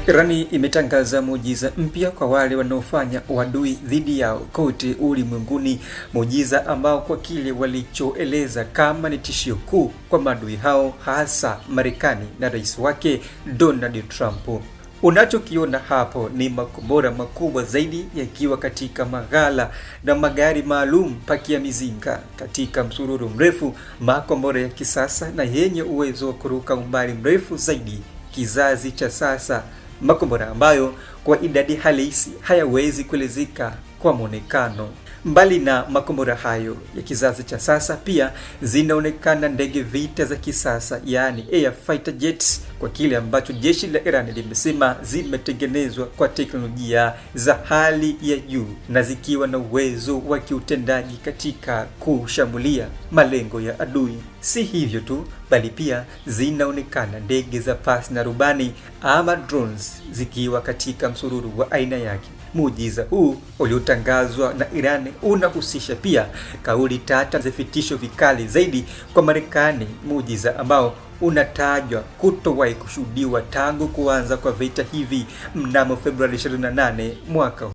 Irani imetangaza muujiza mpya kwa wale wanaofanya uadui dhidi yao kote ulimwenguni, muujiza ambao kwa kile walichoeleza kama ni tishio kuu kwa maadui hao, hasa Marekani na rais wake Donald Trump. Unachokiona hapo ni makombora makubwa zaidi yakiwa katika maghala na magari maalum pakia mizinga katika msururu mrefu, makombora ya kisasa na yenye uwezo wa kuruka umbali mrefu zaidi kizazi cha sasa, makombora ambayo kwa idadi halisi hayawezi kuelezeka kwa muonekano. Mbali na makombora hayo ya kizazi cha sasa, pia zinaonekana ndege vita za kisasa, yaani air fighter jets, kwa kile ambacho jeshi la Iran limesema zimetengenezwa kwa teknolojia za hali ya juu na zikiwa na uwezo wa kiutendaji katika kushambulia malengo ya adui. Si hivyo tu, bali pia zinaonekana ndege za pasi na rubani ama drones zikiwa katika msururu wa aina yake. Muujiza huu uliotangazwa na Iran unahusisha pia kauli tata za vitisho vikali zaidi kwa Marekani, muujiza ambao unatajwa kutowahi kushuhudiwa tangu kuanza kwa vita hivi mnamo Februari 28 mwaka huu.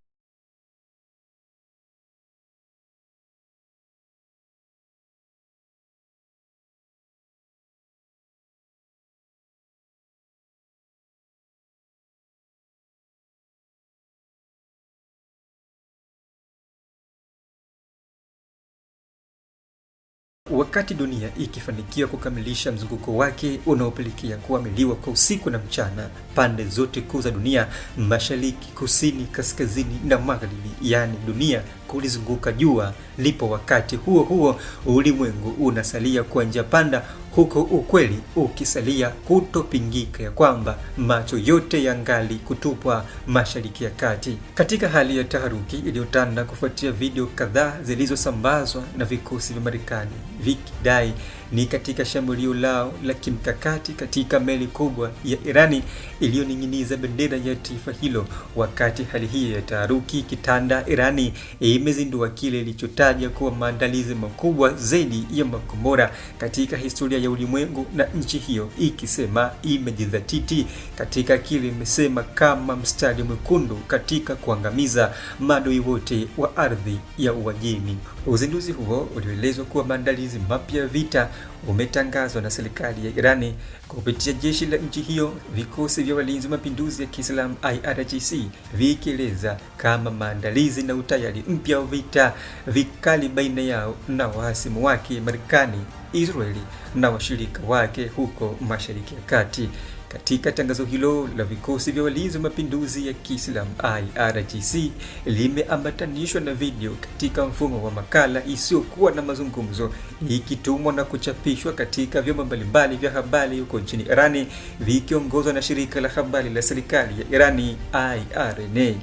Wakati dunia ikifanikiwa kukamilisha mzunguko wake unaopelekea kuamiliwa kwa usiku na mchana, pande zote kuu za dunia, mashariki, kusini, kaskazini na magharibi, yaani dunia kulizunguka jua lipo. Wakati huo huo, ulimwengu unasalia kwa njia panda, huko ukweli ukisalia kutopingika ya kwamba macho yote yangali kutupwa Mashariki ya Kati. Katika hali ya taharuki iliyotanda kufuatia video kadhaa zilizosambazwa na vikosi vya Marekani vikidai ni katika shambulio lao la kimkakati katika meli kubwa ya Irani iliyoning'iniza bendera ya taifa hilo. Wakati hali hii ya taharuki kitanda, Irani imezindua kile ilichotaja kuwa maandalizi makubwa zaidi ya makombora katika historia ya ulimwengu, na nchi hiyo ikisema imejidhatiti katika kile imesema kama mstari mwekundu katika kuangamiza maadui wote wa ardhi ya Uajemi. Uzinduzi huo ulioelezwa kuwa maandalizi mapya ya vita umetangazwa na serikali ya Irani kupitia jeshi la nchi hiyo, vikosi vya walinzi wa mapinduzi ya Kiislamu IRGC, vikieleza kama maandalizi na utayari mpya wa vita vikali baina yao na wahasimu wake Marekani, Israeli na washirika wake huko Mashariki ya Kati. Katika tangazo hilo la vikosi vya walinzi wa mapinduzi ya Kiislamu IRGC limeambatanishwa na video katika mfumo wa makala isiyokuwa na mazungumzo, ikitumwa na kuchapishwa katika vyombo mbalimbali vya habari huko nchini Irani, vikiongozwa na shirika la habari la serikali ya Irani IRNA.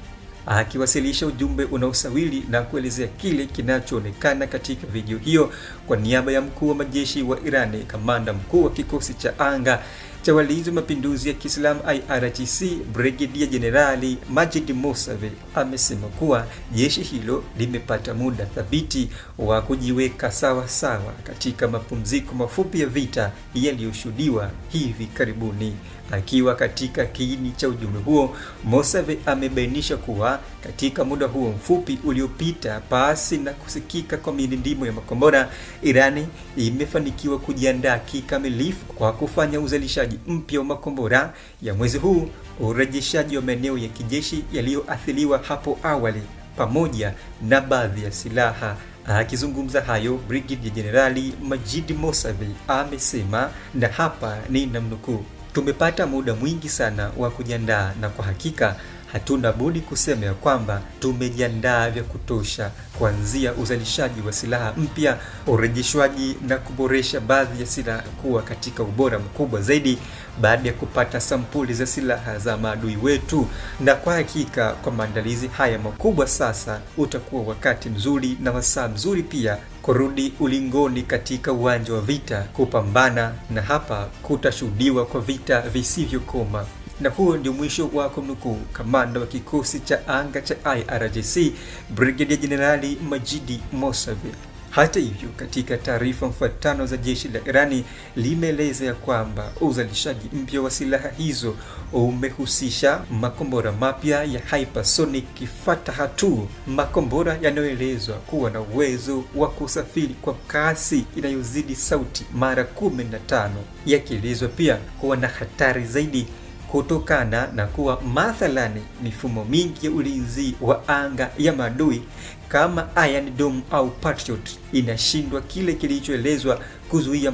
Akiwasilisha ujumbe unaosawili na kuelezea kile kinachoonekana katika video hiyo kwa niaba ya mkuu wa majeshi wa Irani, kamanda mkuu wa kikosi cha anga cha walinzi wa mapinduzi ya Kiislamu IRGC, Brigedia Jenerali Majid Mousavi amesema kuwa jeshi hilo limepata muda thabiti wa kujiweka sawa sawa katika mapumziko mafupi ya vita yaliyoshuhudiwa hivi karibuni. Akiwa katika kiini cha ujumbe huo, Mousavi amebainisha kuwa katika muda huo mfupi uliopita, pasi na kusikika kwa milindimo ya makombora, Irani imefanikiwa kujiandaa kikamilifu kwa kufanya uzalishaji mpya wa makombora ya mwezi huu, urejeshaji wa maeneo ya kijeshi yaliyoathiriwa hapo awali, pamoja na baadhi ya silaha. Akizungumza hayo, Brigadier Jenerali Majid Mousavi amesema, na hapa ni namnukuu, "Tumepata muda mwingi sana wa kujiandaa, na kwa hakika hatuna budi kusema ya kwamba tumejiandaa vya kutosha, kuanzia uzalishaji wa silaha mpya, urejeshwaji na kuboresha baadhi ya silaha kuwa katika ubora mkubwa zaidi baada ya kupata sampuli za silaha za maadui wetu. Na kwa hakika kwa maandalizi haya makubwa sasa utakuwa wakati mzuri na wasaa mzuri pia kurudi ulingoni katika uwanja wa vita kupambana, na hapa kutashuhudiwa kwa vita visivyokoma." Na huo ndio mwisho wa kumnukuu kamanda wa kikosi cha anga cha IRGC Brigadier Jenerali Majid Mousavi. Hata hivyo, katika taarifa mfuatano za jeshi la Irani limeeleza ya kwamba uzalishaji mpya wa silaha hizo umehusisha makombora mapya ya hypersonic Fatah 2, makombora yanayoelezwa kuwa na uwezo wa kusafiri kwa kasi inayozidi sauti mara 15, yakielezwa pia kuwa na hatari zaidi kutokana na kuwa mathalani mifumo mingi ya ulinzi wa anga ya maadui kama Iron Dome au Patriot inashindwa kile kilichoelezwa kuzuia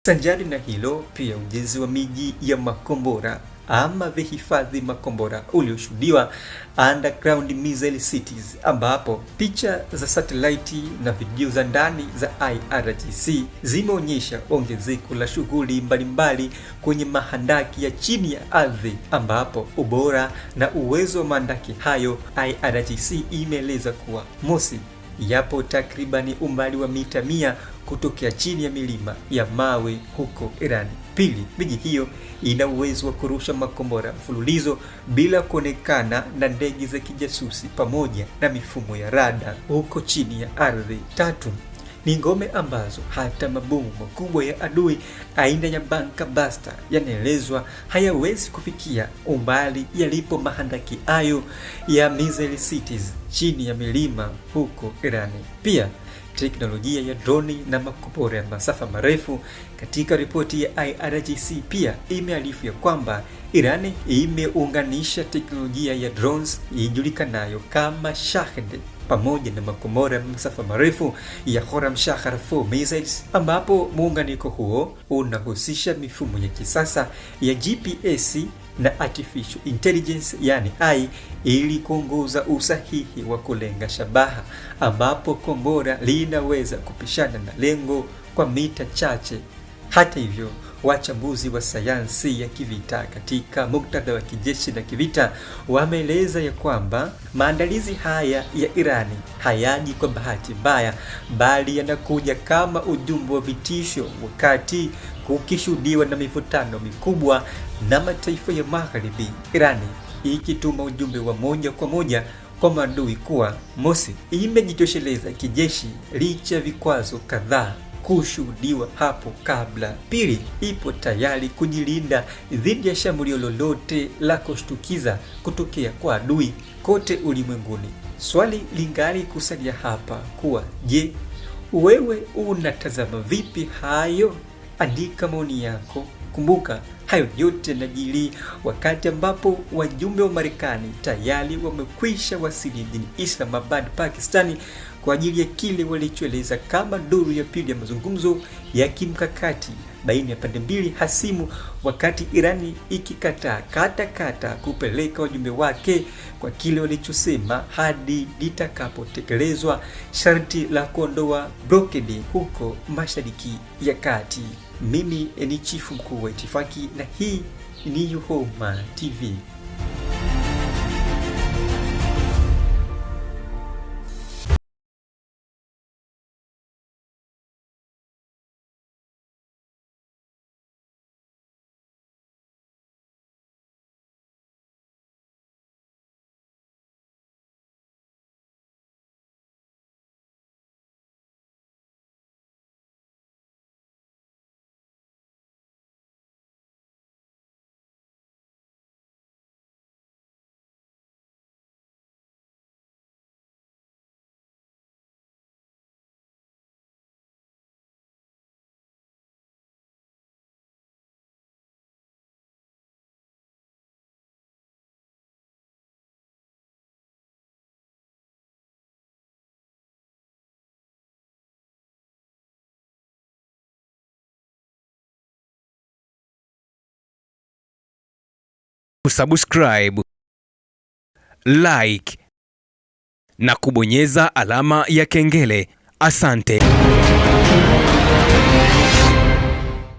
sanjari na hilo pia ujenzi wa miji ya makombora ama vihifadhi makombora ulioshuhudiwa underground missile cities, ambapo picha za satellite na video za ndani za IRGC zimeonyesha ongezeko la shughuli mbalimbali kwenye mahandaki ya chini ya ardhi, ambapo ubora na uwezo wa mahandaki hayo IRGC imeeleza kuwa mosi, yapo takribani umbali wa mita 100 kutokea chini ya milima ya mawe huko Iran. Pili, miji hiyo ina uwezo wa kurusha makombora mfululizo bila kuonekana na ndege za kijasusi pamoja na mifumo ya rada huko chini ya ardhi. Tatu, ni ngome ambazo hata mabomu makubwa ya adui aina ya bunker buster yanaelezwa hayawezi kufikia umbali yalipo mahandaki hayo ya missile cities chini ya milima huko Irani. Pia teknolojia ya droni na makombora ya masafa marefu. Katika ripoti ya IRGC pia imearifu ya kwamba Irani imeunganisha teknolojia ya drones ijulikanayo kama Shahid pamoja na makombora ya masafa marefu ya Khorramshahr 4 missiles, ambapo muunganiko huo unahusisha mifumo ya kisasa ya GPS na artificial intelligence yani AI ili kuongoza usahihi wa kulenga shabaha, ambapo kombora linaweza kupishana na lengo kwa mita chache. Hata hivyo, wachambuzi wa sayansi ya kivita katika muktadha wa kijeshi na kivita wameeleza ya kwamba maandalizi haya ya Irani hayaji kwa bahati mbaya, bali yanakuja kama ujumbe wa vitisho, wakati kukishuhudiwa na mivutano mikubwa na mataifa ya Magharibi, Irani ikituma ujumbe wa moja kwa moja kwa maadui kuwa mosi, imejitosheleza kijeshi licha ya vikwazo kadhaa kushuhudiwa hapo kabla. Pili, ipo tayari kujilinda dhidi ya shambulio lolote la kushtukiza kutokea kwa adui kote ulimwenguni. Swali lingali kusalia hapa kuwa je, wewe unatazama vipi hayo? Andika maoni yako. Kumbuka, hayo yote yanajiri wakati ambapo wajumbe wa Marekani tayari wamekwisha wasili mjini Islamabad, Pakistani kwa ajili ya kile walichoeleza kama duru ya pili ya mazungumzo ya kimkakati baina ya pande mbili hasimu, wakati Irani ikikataa kata kupeleka wajumbe wake kwa kile walichosema hadi litakapotekelezwa sharti la kuondoa blockade huko Mashariki ya Kati. Mimi ni chifu mkuu wa itifaki na hii ni Yuhoma TV. Subscribe, like na kubonyeza alama ya kengele. Asante.